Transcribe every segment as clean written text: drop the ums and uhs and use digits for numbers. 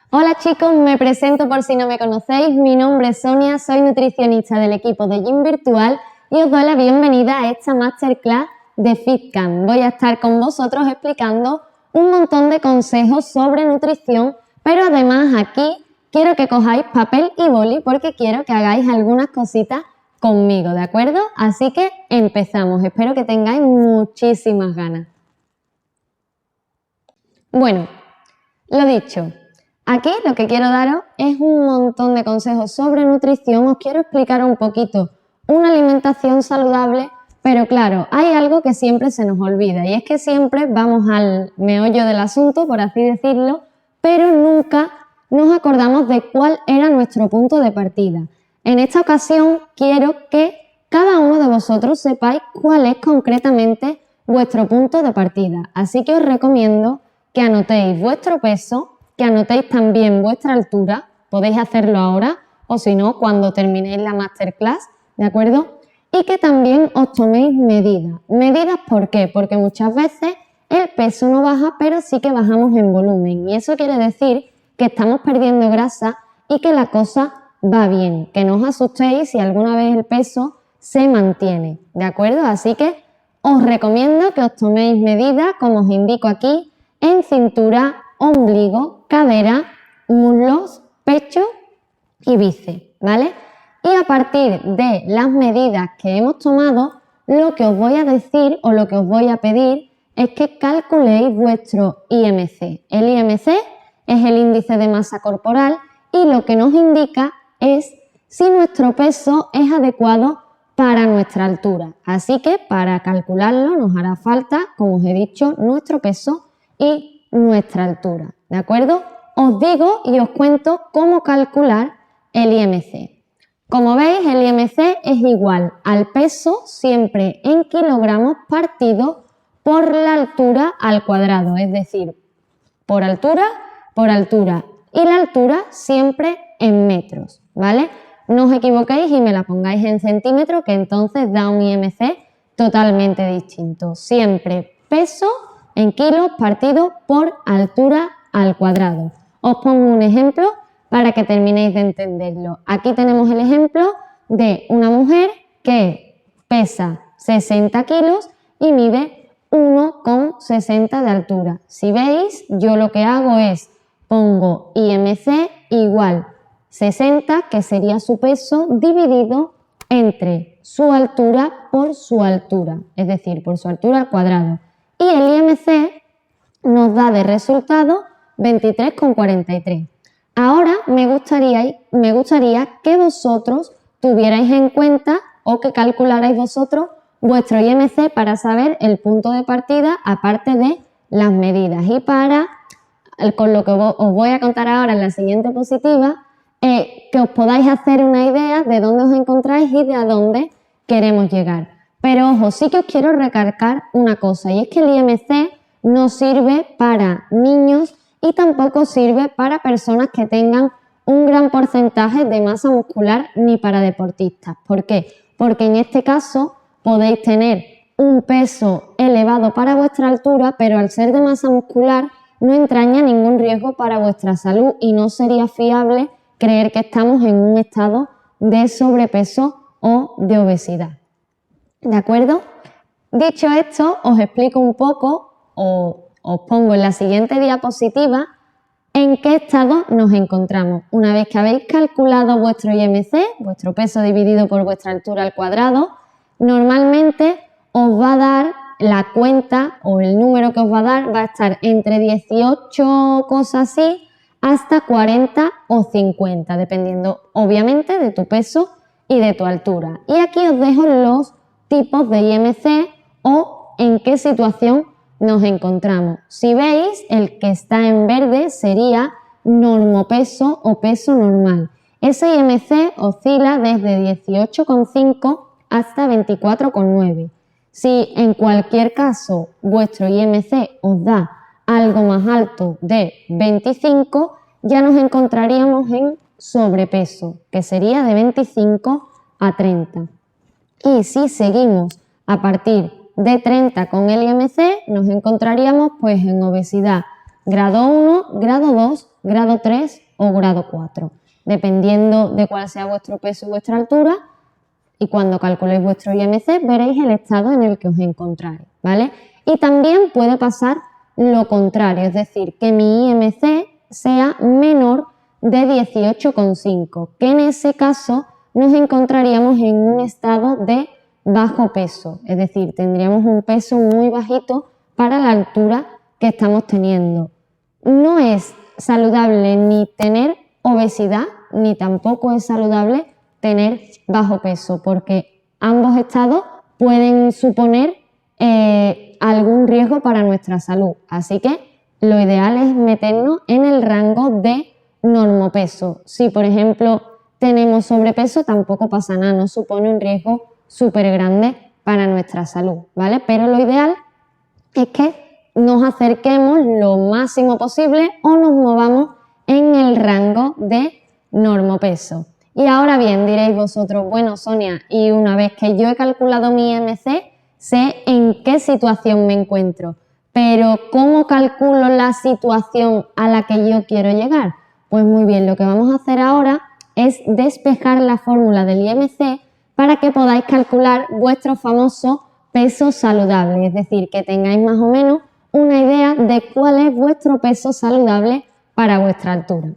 Hola chicos, me presento por si no me conocéis, mi nombre es Sonia, soy nutricionista del equipo de Gym Virtual y os doy la bienvenida a esta masterclass de FitCamp. Voy a estar con vosotros explicando un montón de consejos sobre nutrición, pero además aquí quiero que cojáis papel y boli porque quiero que hagáis algunas cositas conmigo, ¿de acuerdo? Así que empezamos, espero que tengáis muchísimas ganas. Bueno, lo dicho. Aquí lo que quiero daros es un montón de consejos sobre nutrición. Os quiero explicar un poquito una alimentación saludable, pero claro, hay algo que siempre se nos olvida y es que siempre vamos al meollo del asunto, por así decirlo, pero nunca nos acordamos de cuál era nuestro punto de partida. En esta ocasión quiero que cada uno de vosotros sepáis cuál es concretamente vuestro punto de partida. Así que os recomiendo que anotéis vuestro peso, que anotéis también vuestra altura, podéis hacerlo ahora o si no, cuando terminéis la masterclass, ¿de acuerdo? Y que también os toméis medidas. ¿Medidas por qué? Porque muchas veces el peso no baja, pero sí que bajamos en volumen y eso quiere decir que estamos perdiendo grasa y que la cosa va bien, que no os asustéis si alguna vez el peso se mantiene, ¿de acuerdo? Así que os recomiendo que os toméis medidas, como os indico aquí, en cintura, ombligo, cadera, muslos, pecho y bíceps, ¿vale? Y a partir de las medidas que hemos tomado, lo que os voy a decir o lo que os voy a pedir es que calculéis vuestro IMC. El IMC es el índice de masa corporal y lo que nos indica es si nuestro peso es adecuado para nuestra altura. Así que para calcularlo nos hará falta, como os he dicho, nuestro peso y nuestra altura, ¿de acuerdo? Os digo y os cuento cómo calcular el IMC. Como veis, el IMC es igual al peso siempre en kilogramos partido por la altura al cuadrado, es decir, por altura, y la altura siempre en metros, ¿vale? No os equivoquéis y me la pongáis en centímetros, que entonces da un IMC totalmente distinto. Siempre peso en kilos partido por altura al cuadrado. Os pongo un ejemplo para que terminéis de entenderlo. Aquí tenemos el ejemplo de una mujer que pesa 60 kilos y mide 1,60 de altura. Si veis, yo lo que hago es pongo IMC igual 60, que sería su peso, dividido entre su altura por su altura, es decir, por su altura al cuadrado. Y el IMC nos da de resultado 23,43. Ahora me gustaría que vosotros tuvierais en cuenta o que calcularais vosotros vuestro IMC para saber el punto de partida aparte de las medidas. Y con lo que os voy a contar ahora en la siguiente diapositiva, que os podáis hacer una idea de dónde os encontráis y de a dónde queremos llegar. Pero ojo, sí que os quiero recalcar una cosa y es que el IMC no sirve para niños y tampoco sirve para personas que tengan un gran porcentaje de masa muscular ni para deportistas. ¿Por qué? Porque en este caso podéis tener un peso elevado para vuestra altura, pero al ser de masa muscular no entraña ningún riesgo para vuestra salud y no sería fiable creer que estamos en un estado de sobrepeso o de obesidad. ¿De acuerdo? Dicho esto, os explico un poco o os pongo en la siguiente diapositiva en qué estado nos encontramos. Una vez que habéis calculado vuestro IMC, vuestro peso dividido por vuestra altura al cuadrado, normalmente os va a dar la cuenta o el número que os va a dar va a estar entre 18 cosas así hasta 40 o 50, dependiendo obviamente de tu peso y de tu altura. Y aquí os dejo los tipos de IMC o en qué situación nos encontramos. Si veis, el que está en verde sería normopeso o peso normal. Ese IMC oscila desde 18,5 hasta 24,9. Si en cualquier caso vuestro IMC os da algo más alto de 25, ya nos encontraríamos en sobrepeso, que sería de 25 a 30. Y si seguimos a partir de 30 con el IMC, nos encontraríamos pues en obesidad grado 1, grado 2, grado 3 o grado 4, dependiendo de cuál sea vuestro peso y vuestra altura. Y cuando calculéis vuestro IMC veréis el estado en el que os encontráis, ¿vale? Y también puede pasar lo contrario, es decir, que mi IMC sea menor de 18,5, que en ese caso nos encontraríamos en un estado de bajo peso, es decir, tendríamos un peso muy bajito para la altura que estamos teniendo. No es saludable ni tener obesidad, ni tampoco es saludable tener bajo peso, porque ambos estados pueden suponer algún riesgo para nuestra salud. Así que lo ideal es meternos en el rango de normopeso. Si, por ejemplo, tenemos sobrepeso, tampoco pasa nada, no supone un riesgo súper grande para nuestra salud, ¿vale? Pero lo ideal es que nos acerquemos lo máximo posible o nos movamos en el rango de normopeso. Y ahora bien, diréis vosotros, bueno, Sonia, y una vez que yo he calculado mi IMC, sé en qué situación me encuentro, pero ¿cómo calculo la situación a la que yo quiero llegar? Pues muy bien, lo que vamos a hacer ahora es despejar la fórmula del IMC para que podáis calcular vuestro famoso peso saludable, es decir, que tengáis más o menos una idea de cuál es vuestro peso saludable para vuestra altura.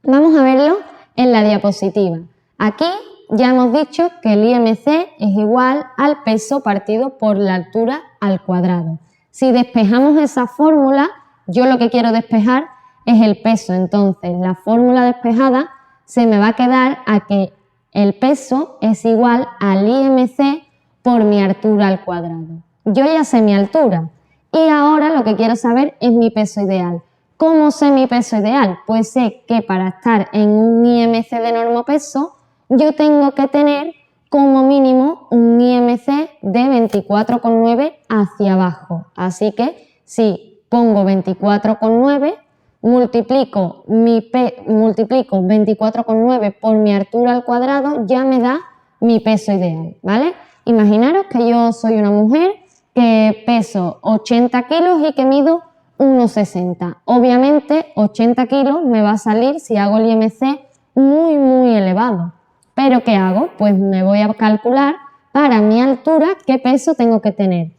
Vamos a verlo en la diapositiva. Aquí ya hemos dicho que el IMC es igual al peso partido por la altura al cuadrado. Si despejamos esa fórmula, yo lo que quiero despejar es el peso. Entonces, la fórmula despejada se me va a quedar a que el peso es igual al IMC por mi altura al cuadrado. Yo ya sé mi altura y ahora lo que quiero saber es mi peso ideal. ¿Cómo sé mi peso ideal? Pues sé que para estar en un IMC de normopeso yo tengo que tener como mínimo un IMC de 24,9 hacia abajo. Así que si pongo 24,9, multiplico 24,9 por mi altura al cuadrado, ya me da mi peso ideal, ¿vale? Imaginaros que yo soy una mujer que peso 80 kilos y que mido 1,60. Obviamente 80 kilos me va a salir si hago el IMC muy elevado. ¿Pero qué hago? Pues me voy a calcular para mi altura qué peso tengo que tener.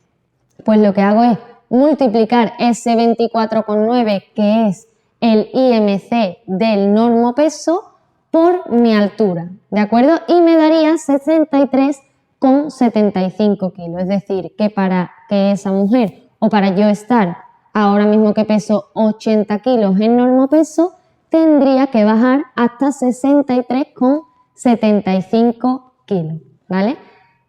Pues lo que hago es multiplicar ese 24,9 que es el IMC del normopeso por mi altura, ¿de acuerdo? Y me daría 63,75 kilos. Es decir, que para que esa mujer o para yo estar ahora mismo que peso 80 kilos en normopeso, tendría que bajar hasta 63,75 kilos, ¿vale?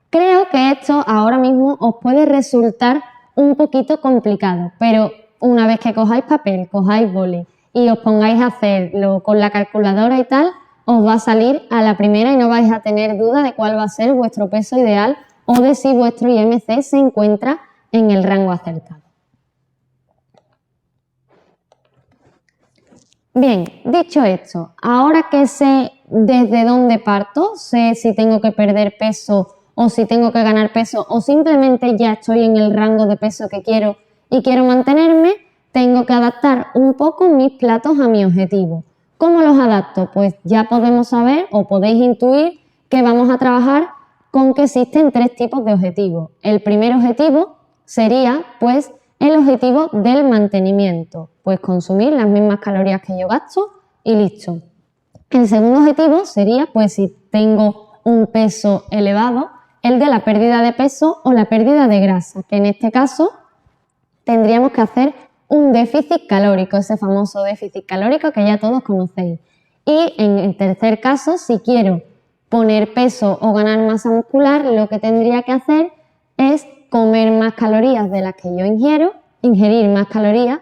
Creo que esto ahora mismo os puede resultar un poquito complicado, pero una vez que cojáis papel, cojáis boli y os pongáis a hacerlo con la calculadora y tal, os va a salir a la primera y no vais a tener duda de cuál va a ser vuestro peso ideal o de si vuestro IMC se encuentra en el rango acertado. Bien, dicho esto, ahora que sé desde dónde parto, sé si tengo que perder peso o si tengo que ganar peso o simplemente ya estoy en el rango de peso que quiero y quiero mantenerme, tengo que adaptar un poco mis platos a mi objetivo. ¿Cómo los adapto? Pues ya podemos saber o podéis intuir que vamos a trabajar con que existen tres tipos de objetivos. El primer objetivo sería pues el objetivo del mantenimiento, pues consumir las mismas calorías que yo gasto y listo. El segundo objetivo sería, pues si tengo un peso elevado, el de la pérdida de peso o la pérdida de grasa, que en este caso tendríamos que hacer un déficit calórico, ese famoso déficit calórico que ya todos conocéis. Y en el tercer caso, si quiero poner peso o ganar masa muscular, lo que tendría que hacer es comer más calorías de las que yo ingerir más calorías,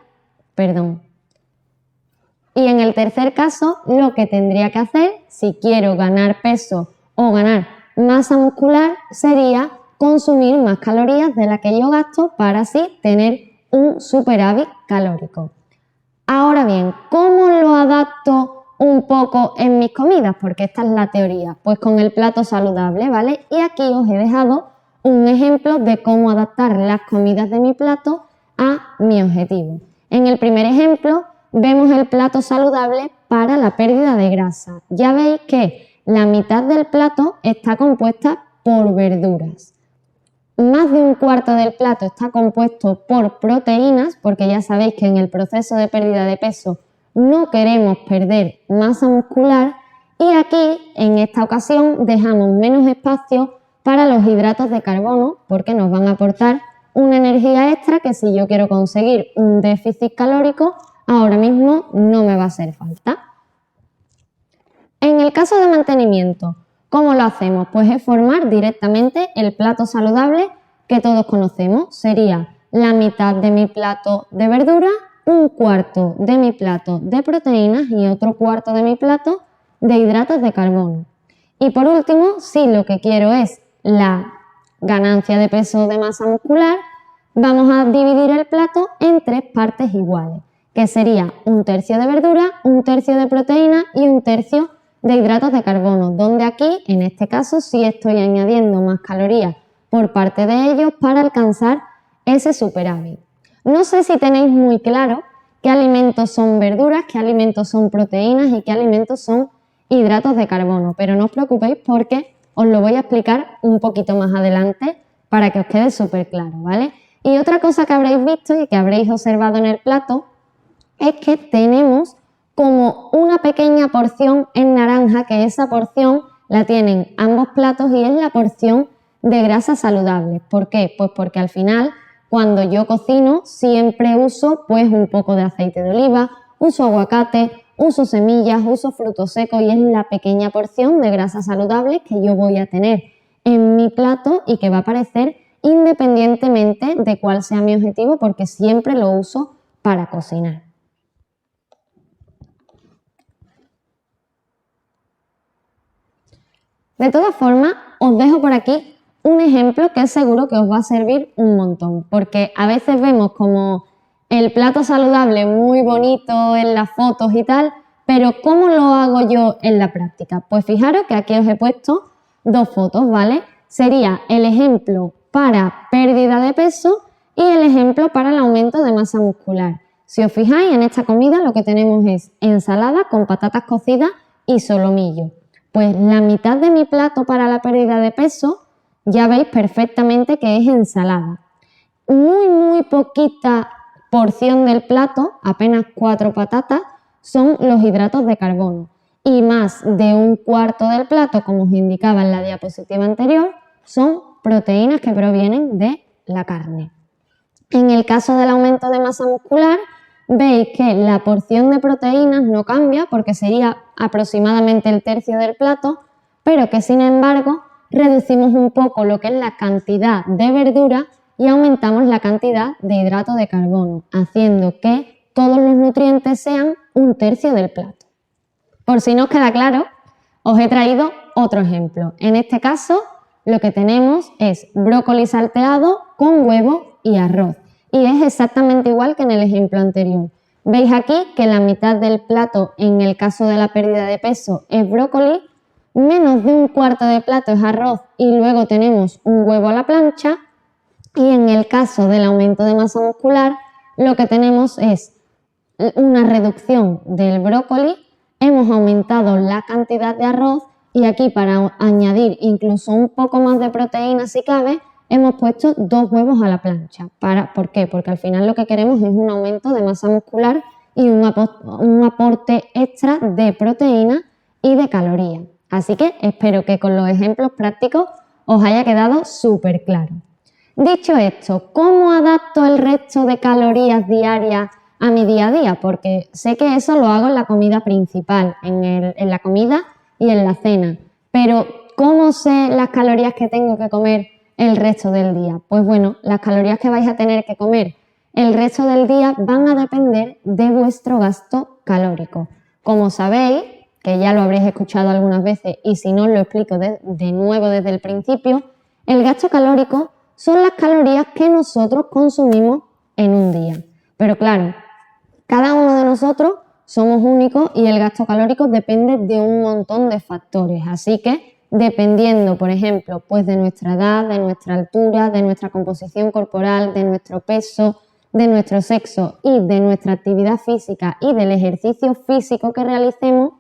Y en el tercer caso, lo que tendría que hacer, si quiero ganar peso o ganar masa muscular, sería consumir más calorías de las que yo gasto para así tener un superávit calórico. Ahora bien, ¿cómo lo adapto un poco en mis comidas? Porque esta es la teoría, pues con el plato saludable, ¿vale? Y aquí os he dejado un ejemplo de cómo adaptar las comidas de mi plato a mi objetivo. En el primer ejemplo vemos el plato saludable para la pérdida de grasa. Ya veis que la mitad del plato está compuesta por verduras. Más de un cuarto del plato está compuesto por proteínas, porque ya sabéis que en el proceso de pérdida de peso no queremos perder masa muscular, y aquí, en esta ocasión, dejamos menos espacio para los hidratos de carbono, porque nos van a aportar una energía extra que si yo quiero conseguir un déficit calórico, ahora mismo no me va a hacer falta. En el caso de mantenimiento, ¿cómo lo hacemos? Pues es formar directamente el plato saludable que todos conocemos. Sería la mitad de mi plato de verdura, un cuarto de mi plato de proteínas y otro cuarto de mi plato de hidratos de carbono. Y por último, si lo que quiero es la ganancia de peso de masa muscular, vamos a dividir el plato en 3 partes iguales, que sería un tercio de verdura, un tercio de proteína y un tercio de hidratos de carbono, donde aquí, en este caso, sí estoy añadiendo más calorías por parte de ellos para alcanzar ese superávit. No sé si tenéis muy claro qué alimentos son verduras, qué alimentos son proteínas y qué alimentos son hidratos de carbono, pero no os preocupéis porque os lo voy a explicar un poquito más adelante para que os quede súper claro, ¿vale? Y otra cosa que habréis visto y que habréis observado en el plato es que tenemos como una pequeña porción en naranja, que esa porción la tienen ambos platos y es la porción de grasas saludables. ¿Por qué? Pues porque al final, cuando yo cocino, siempre uso pues un poco de aceite de oliva, uso aguacate, uso semillas, uso frutos secos y es la pequeña porción de grasas saludables que yo voy a tener en mi plato y que va a aparecer independientemente de cuál sea mi objetivo, porque siempre lo uso para cocinar. De todas formas, os dejo por aquí un ejemplo que es seguro que os va a servir un montón, porque a veces vemos como el plato saludable muy bonito en las fotos y tal, pero ¿cómo lo hago yo en la práctica? Pues fijaros que aquí os he puesto 2 fotos, ¿vale? Sería el ejemplo para pérdida de peso y el ejemplo para el aumento de masa muscular. Si os fijáis, en esta comida lo que tenemos es ensalada con patatas cocidas y solomillo. Pues la mitad de mi plato para la pérdida de peso ya veis perfectamente que es ensalada. Muy poquita porción del plato, apenas 4 patatas, son los hidratos de carbono. Y más de un cuarto del plato, como os indicaba en la diapositiva anterior, son proteínas que provienen de la carne. En el caso del aumento de masa muscular, veis que la porción de proteínas no cambia porque sería aproximadamente el tercio del plato, pero que sin embargo reducimos un poco lo que es la cantidad de verdura y aumentamos la cantidad de hidrato de carbono, haciendo que todos los nutrientes sean un tercio del plato. Por si no os queda claro, os he traído otro ejemplo. En este caso, lo que tenemos es brócoli salteado con huevo y arroz. Y es exactamente igual que en el ejemplo anterior. Veis aquí que la mitad del plato en el caso de la pérdida de peso es brócoli, menos de un cuarto de plato es arroz y luego tenemos un huevo a la plancha. Y en el caso del aumento de masa muscular, lo que tenemos es una reducción del brócoli, hemos aumentado la cantidad de arroz y aquí para añadir incluso un poco más de proteína si cabe, hemos puesto 2 huevos a la plancha. ¿Por qué? Porque al final lo que queremos es un aumento de masa muscular y un aporte extra de proteína y de calorías. Así que espero que con los ejemplos prácticos os haya quedado súper claro. Dicho esto, ¿cómo adapto el resto de calorías diarias a mi día a día? Porque sé que eso lo hago en la comida principal, en la comida y en la cena. Pero, ¿cómo sé las calorías que tengo que comer el resto del día? Pues bueno, las calorías que vais a tener que comer el resto del día van a depender de vuestro gasto calórico. Como sabéis, que ya lo habréis escuchado algunas veces y si no os lo explico de nuevo desde el principio, el gasto calórico son las calorías que nosotros consumimos en un día. Pero claro, cada uno de nosotros somos únicos y el gasto calórico depende de un montón de factores. Así que dependiendo, por ejemplo, pues de nuestra edad, de nuestra altura, de nuestra composición corporal, de nuestro peso, de nuestro sexo y de nuestra actividad física y del ejercicio físico que realicemos,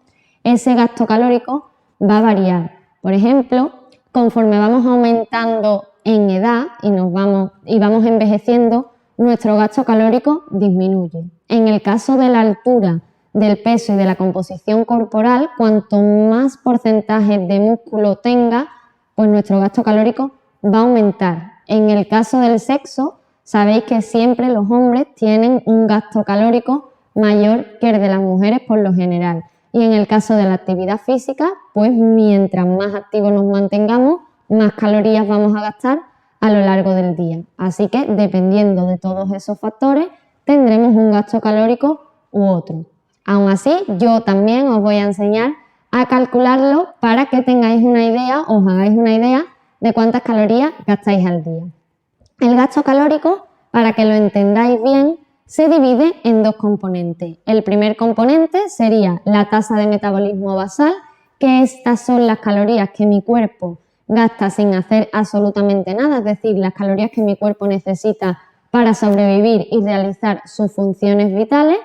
ese gasto calórico va a variar. Por ejemplo, conforme vamos aumentando en edad y vamos envejeciendo, nuestro gasto calórico disminuye. En el caso de la altura, del peso y de la composición corporal, cuanto más porcentaje de músculo tenga, pues nuestro gasto calórico va a aumentar. En el caso del sexo, sabéis que siempre los hombres tienen un gasto calórico mayor que el de las mujeres por lo general. Y en el caso de la actividad física, pues mientras más activos nos mantengamos, más calorías vamos a gastar a lo largo del día. Así que dependiendo de todos esos factores, tendremos un gasto calórico u otro. Aún así, yo también os voy a enseñar a calcularlo para que tengáis una idea, os hagáis una idea de cuántas calorías gastáis al día. El gasto calórico, para que lo entendáis bien, se divide en dos componentes. El primer componente sería la tasa de metabolismo basal, que estas son las calorías que mi cuerpo gasta sin hacer absolutamente nada, es decir, las calorías que mi cuerpo necesita para sobrevivir y realizar sus funciones vitales,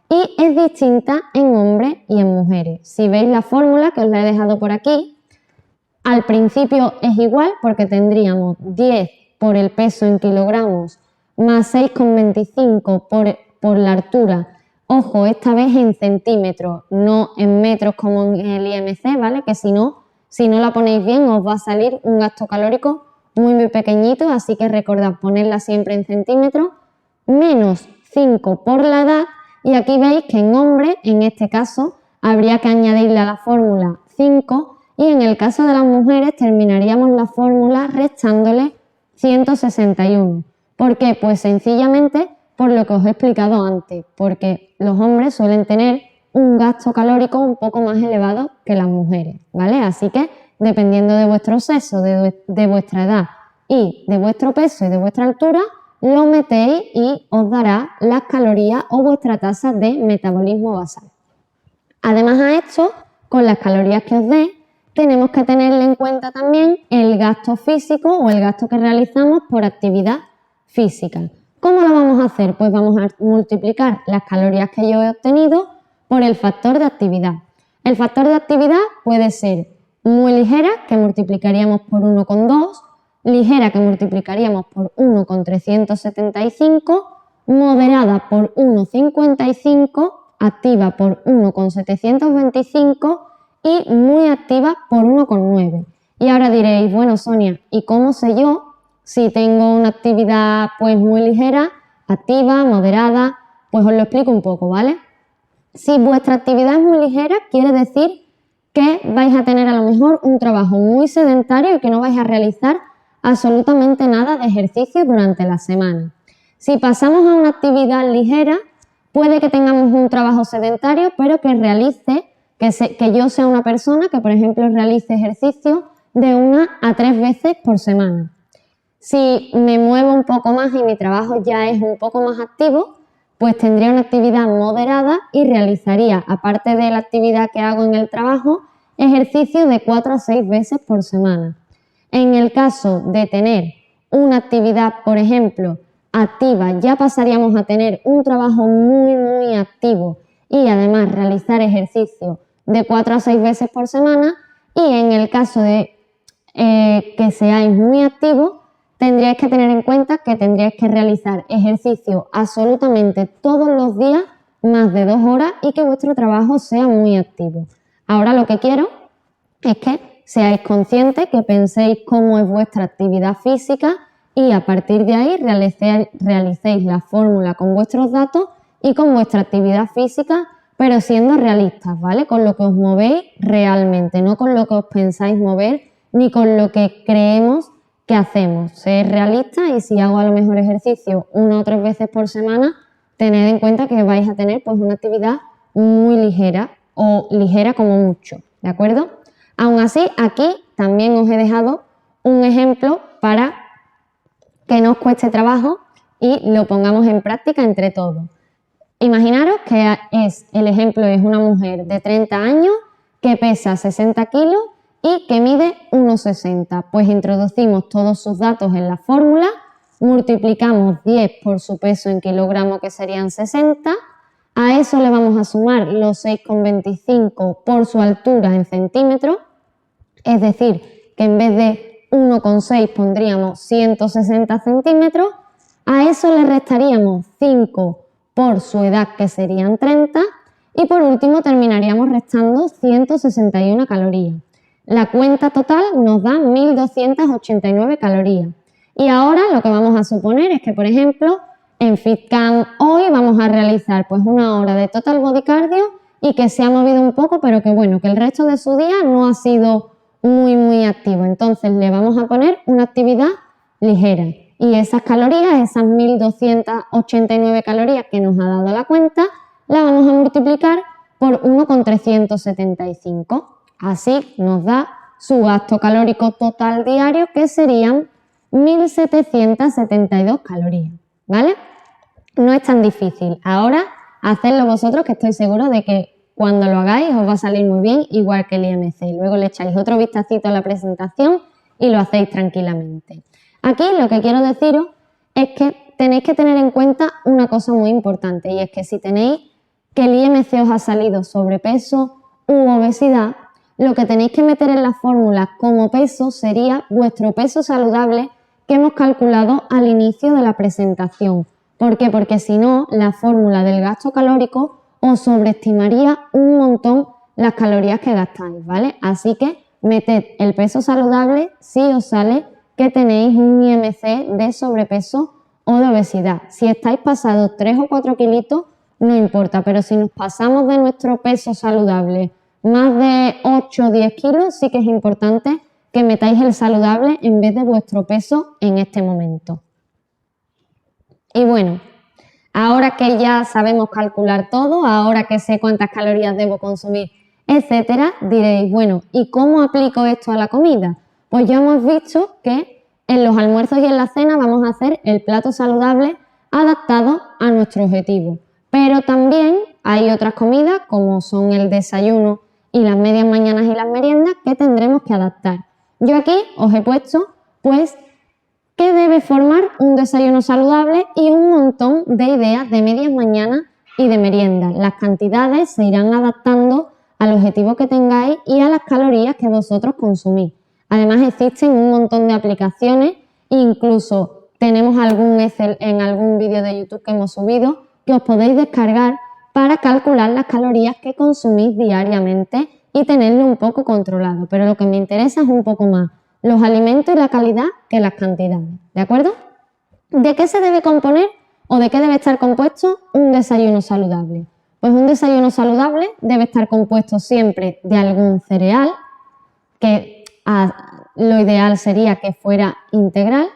y es distinta en hombres y en mujeres. Si veis la fórmula, que os la he dejado por aquí, al principio es igual porque tendríamos 10 por el peso en kilogramos más 6,25 por la altura. Ojo, esta vez en centímetros, no en metros como en el IMC, ¿vale? Que si no la ponéis bien os va a salir un gasto calórico muy pequeñito, así que recordad ponerla siempre en centímetros, menos 5 por la edad, y aquí veis que en hombres, en este caso, habría que añadirle a la fórmula 5, y en el caso de las mujeres terminaríamos la fórmula restándole 161. ¿Por qué? Pues sencillamente por lo que os he explicado antes, porque los hombres suelen tener un gasto calórico un poco más elevado que las mujeres, ¿vale? Así que dependiendo de vuestro sexo, de vuestra edad y de vuestro peso y de vuestra altura, lo metéis y os dará las calorías o vuestra tasa de metabolismo basal. Además a esto, con las calorías que os dé, tenemos que tenerle en cuenta también el gasto físico o el gasto que realizamos por actividad física. ¿Cómo lo vamos a hacer? Pues vamos a multiplicar las calorías que yo he obtenido por el factor de actividad. El factor de actividad puede ser muy ligera, que multiplicaríamos por 1,2, ligera, que multiplicaríamos por 1,375, moderada por 1,55, activa por 1,725 y muy activa por 1,9. Y ahora diréis, bueno Sonia, ¿y cómo sé yo si tengo una actividad pues muy ligera, activa, moderada? Pues os lo explico un poco, ¿vale? Si vuestra actividad es muy ligera, quiere decir que vais a tener a lo mejor un trabajo muy sedentario y que no vais a realizar absolutamente nada de ejercicio durante la semana. Si pasamos a una actividad ligera, puede que tengamos un trabajo sedentario, pero que yo sea una persona que, por ejemplo, realice ejercicio de 1 a 3 veces por semana. Si me muevo un poco más y mi trabajo ya es un poco más activo, pues tendría una actividad moderada y realizaría, aparte de la actividad que hago en el trabajo, ejercicio de 4 a 6 veces por semana. En el caso de tener una actividad, por ejemplo, activa, ya pasaríamos a tener un trabajo muy activo y además realizar ejercicio de 4 a 6 veces por semana, y en el caso de que seáis muy activos, tendríais que tener en cuenta que tendríais que realizar ejercicio absolutamente todos los días, más de 2 horas, y que vuestro trabajo sea muy activo. Ahora lo que quiero es que seáis conscientes, que penséis cómo es vuestra actividad física y a partir de ahí realicéis la fórmula con vuestros datos y con vuestra actividad física, pero siendo realistas, ¿vale? Con lo que os movéis realmente, no con lo que os pensáis mover ni con lo que creemos que hacemos. Ser realistas, y si hago a lo mejor ejercicio 1 o 3 veces por semana, tened en cuenta que vais a tener pues una actividad muy ligera o ligera como mucho, ¿de acuerdo? Aún así, aquí también os he dejado un ejemplo para que no os cueste trabajo y lo pongamos en práctica entre todos. Imaginaros que el ejemplo es una mujer de 30 años que pesa 60 kilos y que mide 1,60. Pues introducimos todos sus datos en la fórmula, multiplicamos 10 por su peso en kilogramos, que serían 60. A eso le vamos a sumar los 6,25 por su altura en centímetros, es decir, que en vez de 1,6 pondríamos 160 centímetros. A eso le restaríamos 5 por su edad, que serían 30. Y por último terminaríamos restando 161 calorías. La cuenta total nos da 1.289 calorías. Y ahora lo que vamos a suponer es que, por ejemplo, en FitCamp hoy vamos a realizar pues una hora de Total Body Cardio y que se ha movido un poco, pero que bueno, que el resto de su día no ha sido muy activo. Entonces le vamos a poner una actividad ligera. Y esas calorías, esas 1.289 calorías que nos ha dado la cuenta, la vamos a multiplicar por 1,375. Así nos da su gasto calórico total diario, que serían 1.772 calorías, ¿vale? No es tan difícil. Ahora, hacedlo vosotros, que estoy seguro de que cuando lo hagáis os va a salir muy bien, igual que el IMC. Luego le echáis otro vistacito a la presentación y lo hacéis tranquilamente. Aquí lo que quiero deciros es que tenéis que tener en cuenta una cosa muy importante, y es que si tenéis que el IMC os ha salido sobrepeso u obesidad, lo que tenéis que meter en la fórmula como peso sería vuestro peso saludable que hemos calculado al inicio de la presentación. ¿Por qué? Porque si no, la fórmula del gasto calórico os sobreestimaría un montón las calorías que gastáis, ¿vale? Así que meted el peso saludable si os sale que tenéis un IMC de sobrepeso o de obesidad. Si estáis pasados 3 o 4 kilitos, no importa, pero si nos pasamos de nuestro peso saludable más de 8 o 10 kilos, sí que es importante que metáis el saludable en vez de vuestro peso en este momento. Y bueno, ahora que ya sabemos calcular todo, ahora que sé cuántas calorías debo consumir, etcétera, diréis, bueno, ¿y cómo aplico esto a la comida? Pues ya hemos visto que en los almuerzos y en la cena vamos a hacer el plato saludable adaptado a nuestro objetivo. Pero también hay otras comidas, como son el desayuno y las medias mañanas y las meriendas, que tendremos que adaptar. Yo aquí os he puesto, pues, qué debe formar un desayuno saludable y un montón de ideas de medias mañanas y de meriendas. Las cantidades se irán adaptando al objetivo que tengáis y a las calorías que vosotros consumís. Además, existen un montón de aplicaciones, incluso tenemos algún Excel en algún vídeo de YouTube que hemos subido, que os podéis descargar para calcular las calorías que consumís diariamente y tenerlo un poco controlado. Pero lo que me interesa es un poco más los alimentos y la calidad que las cantidades, ¿de acuerdo? ¿De qué se debe componer o de qué debe estar compuesto un desayuno saludable? Pues un desayuno saludable debe estar compuesto siempre de algún cereal, que lo ideal sería que fuera integral.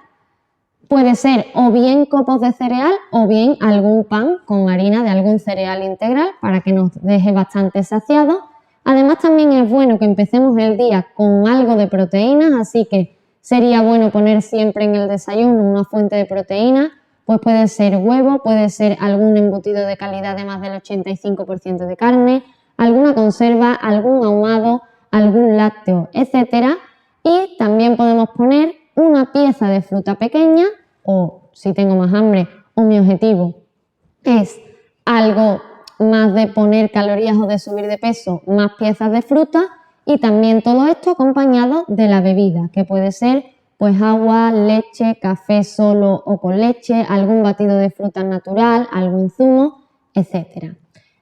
Puede ser o bien copos de cereal o bien algún pan con harina de algún cereal integral para que nos deje bastante saciados. Además, también es bueno que empecemos el día con algo de proteínas, así que sería bueno poner siempre en el desayuno una fuente de proteínas. Pues puede ser huevo, puede ser algún embutido de calidad de más del 85% de carne, alguna conserva, algún ahumado, algún lácteo, etcétera. Y también podemos poner una pieza de fruta pequeña, o si tengo más hambre o mi objetivo es algo más de poner calorías o de subir de peso, más piezas de fruta, y también todo esto acompañado de la bebida, que puede ser pues agua, leche, café solo o con leche, algún batido de fruta natural, algún zumo, etcétera.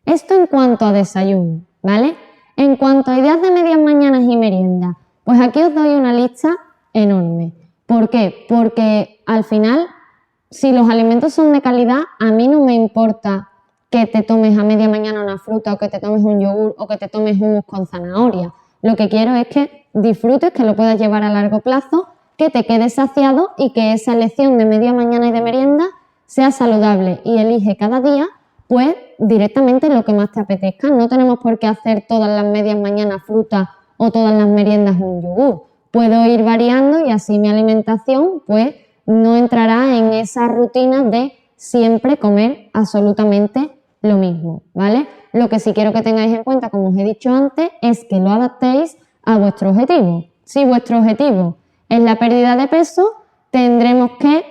Esto en cuanto a desayuno, ¿vale? En cuanto a ideas de medias mañanas y merienda, pues aquí os doy una lista enorme. ¿Por qué? Porque al final, si los alimentos son de calidad, a mí no me importa que te tomes a media mañana una fruta o que te tomes un yogur o que te tomes hummus con zanahoria. Lo que quiero es que disfrutes, que lo puedas llevar a largo plazo, que te quedes saciado y que esa elección de media mañana y de merienda sea saludable, y elige cada día pues directamente lo que más te apetezca. No tenemos por qué hacer todas las medias mañanas fruta o todas las meriendas un yogur. Puedo ir variando y así mi alimentación pues no entrará en esa rutina de siempre comer absolutamente lo mismo, ¿vale? Lo que sí quiero que tengáis en cuenta, como os he dicho antes, es que lo adaptéis a vuestro objetivo. Si vuestro objetivo es la pérdida de peso, tendremos que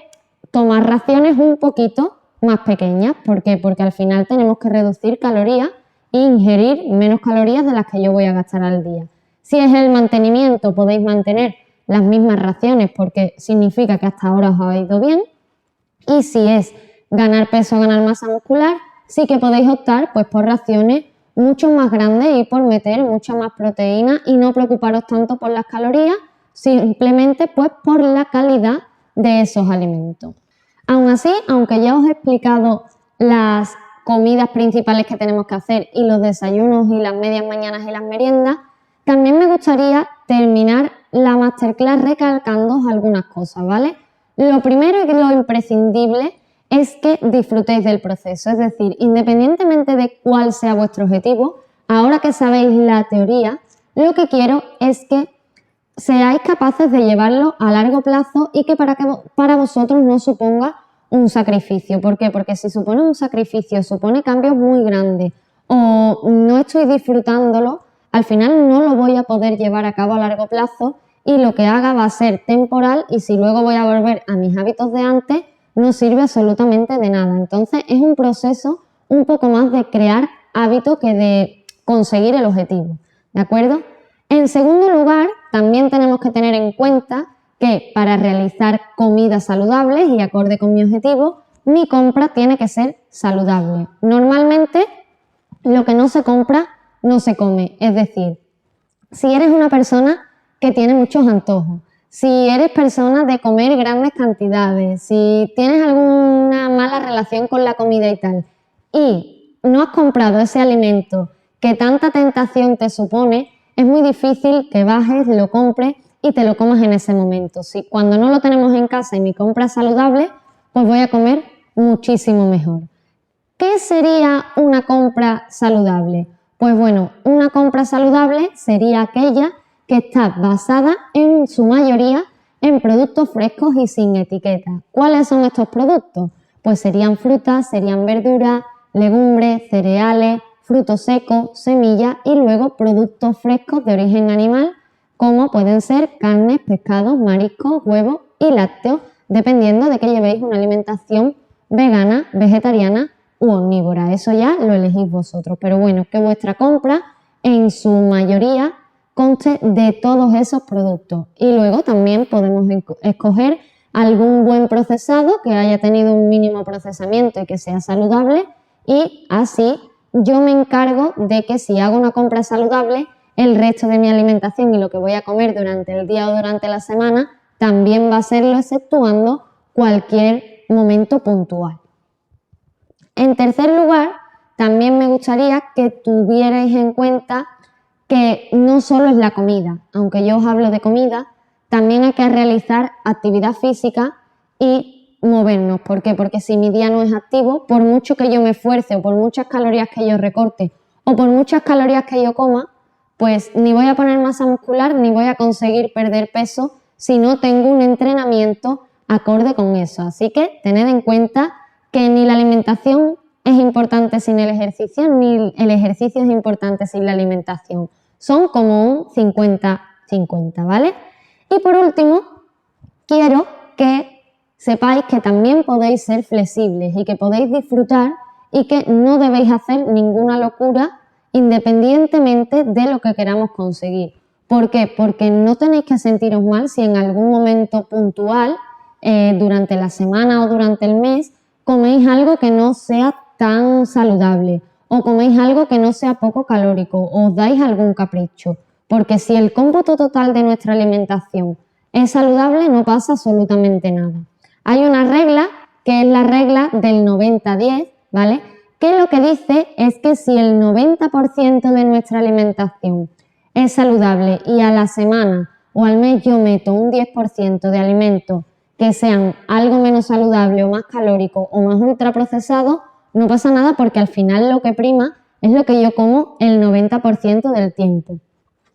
tomar raciones un poquito más pequeñas. ¿Por qué? Porque al final tenemos que reducir calorías e ingerir menos calorías de las que yo voy a gastar al día. Si es el mantenimiento, podéis mantener las mismas raciones porque significa que hasta ahora os ha ido bien. Y si es ganar peso, ganar masa muscular, sí que podéis optar pues por raciones mucho más grandes y por meter mucha más proteína y no preocuparos tanto por las calorías, simplemente pues por la calidad de esos alimentos. Aún así, aunque ya os he explicado las comidas principales que tenemos que hacer y los desayunos y las medias mañanas y las meriendas, también me gustaría terminar la masterclass recalcando algunas cosas, ¿vale? Lo primero y lo imprescindible es que disfrutéis del proceso, es decir, independientemente de cuál sea vuestro objetivo, ahora que sabéis la teoría, lo que quiero es que seáis capaces de llevarlo a largo plazo y que para vosotros no suponga un sacrificio. ¿Por qué? Porque si supone un sacrificio, supone cambios muy grandes o no estoy disfrutándolo, al final no lo voy a poder llevar a cabo a largo plazo y lo que haga va a ser temporal y si luego voy a volver a mis hábitos de antes, no sirve absolutamente de nada. Entonces es un proceso un poco más de crear hábito que de conseguir el objetivo, ¿de acuerdo? En segundo lugar, también tenemos que tener en cuenta que para realizar comidas saludables y acorde con mi objetivo, mi compra tiene que ser saludable. Normalmente lo que no se compra no se come, es decir, si eres una persona que tiene muchos antojos, si eres persona de comer grandes cantidades, si tienes alguna mala relación con la comida y tal, y no has comprado ese alimento que tanta tentación te supone, es muy difícil que bajes, lo compres y te lo comas en ese momento. Si cuando no lo tenemos en casa y mi compra es saludable, pues voy a comer muchísimo mejor. ¿Qué sería una compra saludable? Pues bueno, una compra saludable sería aquella que está basada en su mayoría en productos frescos y sin etiqueta. ¿Cuáles son estos productos? Pues serían frutas, serían verduras, legumbres, cereales, frutos secos, semillas y luego productos frescos de origen animal como pueden ser carnes, pescados, mariscos, huevos y lácteos, dependiendo de que llevéis una alimentación vegana, vegetariana u omnívora. Eso ya lo elegís vosotros, pero bueno, que vuestra compra en su mayoría conste de todos esos productos. Y luego también podemos escoger algún buen procesado que haya tenido un mínimo procesamiento y que sea saludable y así yo me encargo de que si hago una compra saludable, el resto de mi alimentación y lo que voy a comer durante el día o durante la semana también va a serlo exceptuando cualquier momento puntual. En tercer lugar, también me gustaría que tuvierais en cuenta que no solo es la comida, aunque yo os hablo de comida, también hay que realizar actividad física y movernos. ¿Por qué? Porque si mi día no es activo, por mucho que yo me esfuerce o por muchas calorías que yo recorte o por muchas calorías que yo coma, pues ni voy a poner masa muscular ni voy a conseguir perder peso si no tengo un entrenamiento acorde con eso. Así que tened en cuenta que ni la alimentación es importante sin el ejercicio, ni el ejercicio es importante sin la alimentación. Son como un 50-50, ¿vale? Y por último, quiero que sepáis que también podéis ser flexibles y que podéis disfrutar y que no debéis hacer ninguna locura independientemente de lo que queramos conseguir. ¿Por qué? Porque no tenéis que sentiros mal si en algún momento puntual, durante la semana o durante el mes, coméis algo que no sea tan saludable o coméis algo que no sea poco calórico o os dais algún capricho. Porque si el cómputo total de nuestra alimentación es saludable, no pasa absolutamente nada. Hay una regla que es la regla del 90-10, ¿vale? Que lo que dice es que si el 90% de nuestra alimentación es saludable y a la semana o al mes yo meto un 10% de alimentos que sean algo menos saludable o más calórico o más ultraprocesados, no pasa nada porque al final lo que prima es lo que yo como el 90% del tiempo.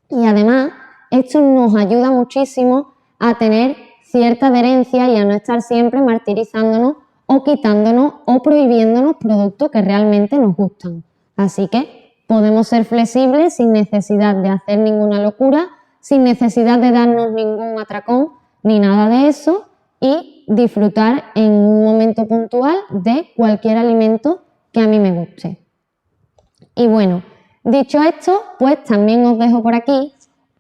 Y además, esto nos ayuda muchísimo a tener cierta adherencia y a no estar siempre martirizándonos o quitándonos o prohibiéndonos productos que realmente nos gustan. Así que podemos ser flexibles sin necesidad de hacer ninguna locura, sin necesidad de darnos ningún atracón ni nada de eso y disfrutar en un momento puntual de cualquier alimento que a mí me guste. Y bueno, dicho esto, pues también os dejo por aquí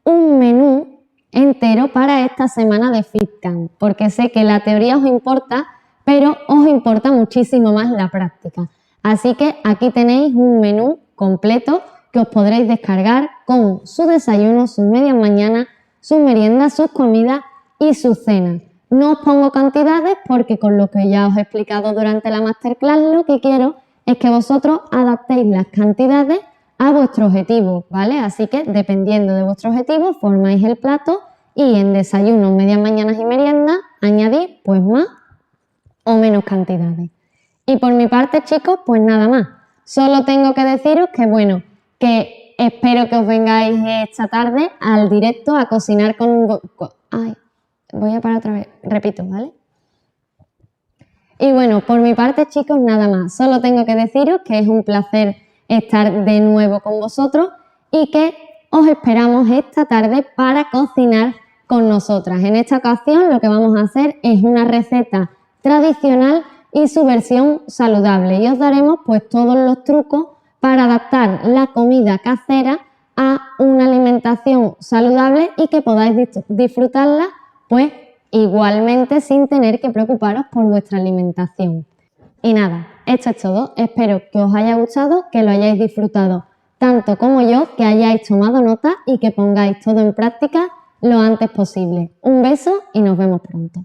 un menú entero para esta semana de FitCamp, porque sé que la teoría os importa, pero os importa muchísimo más la práctica. Así que aquí tenéis un menú completo que os podréis descargar con su desayuno, sus medias mañanas, sus meriendas, sus comidas y sus cenas. No os pongo cantidades porque con lo que ya os he explicado durante la masterclass lo que quiero es que vosotros adaptéis las cantidades a vuestro objetivo, ¿vale? Así que dependiendo de vuestro objetivo formáis el plato y en desayuno, medias mañanas y meriendas añadís pues más o menos cantidades. Y por mi parte, chicos, pues nada más. Solo tengo que deciros que bueno, que espero que os vengáis esta tarde al directo a cocinar Ay, voy a parar otra vez, repito, ¿vale? Y bueno, por mi parte, chicos, nada más. Solo tengo que deciros que es un placer estar de nuevo con vosotros y que os esperamos esta tarde para cocinar con nosotras. En esta ocasión lo que vamos a hacer es una receta tradicional y su versión saludable y os daremos pues todos los trucos para adaptar la comida casera a una alimentación saludable y que podáis disfrutarla pues igualmente sin tener que preocuparos por vuestra alimentación. Y nada, esto es todo. Espero que os haya gustado, que lo hayáis disfrutado tanto como yo, que hayáis tomado nota y que pongáis todo en práctica lo antes posible. Un beso y nos vemos pronto.